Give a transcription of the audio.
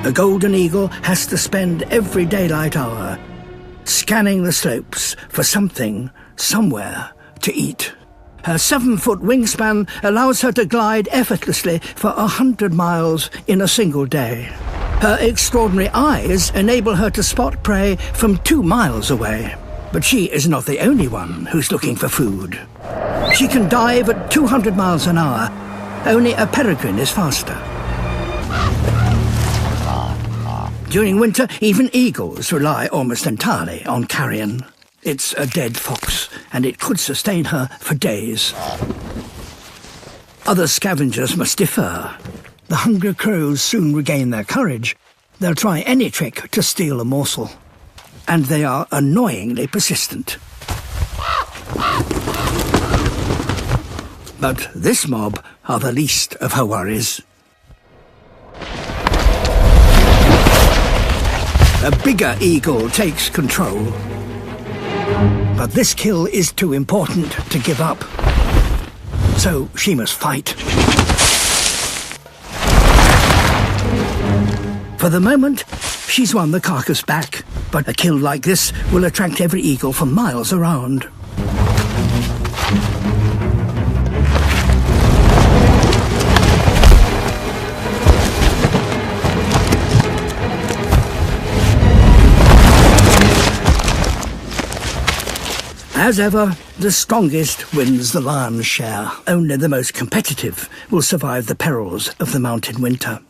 A golden eagle has to spend every daylight hour scanning the slopes for something, somewhere, to eat. Her 7-foot wingspan allows her to glide effortlessly for 100 miles in a single day. Her extraordinary eyes enable her to spot prey from 2 miles away. But she is not the only one who's looking for food. She can dive at 200 miles an hour. Only a peregrine is faster. During winter, even eagles rely almost entirely on carrion. It's a dead fox, and it could sustain her for days. Other scavengers must defer. The hungry crows soon regain their courage. They'll try any trick to steal a morsel. And they are annoyingly persistent. But this mob are the least of her worries. A bigger eagle takes control. But this kill is too important to give up. So she must fight. For the moment, she's won the carcass back. But a kill like this will attract every eagle for miles around. As ever, the strongest wins the lion's share. Only the most competitive will survive the perils of the mountain winter.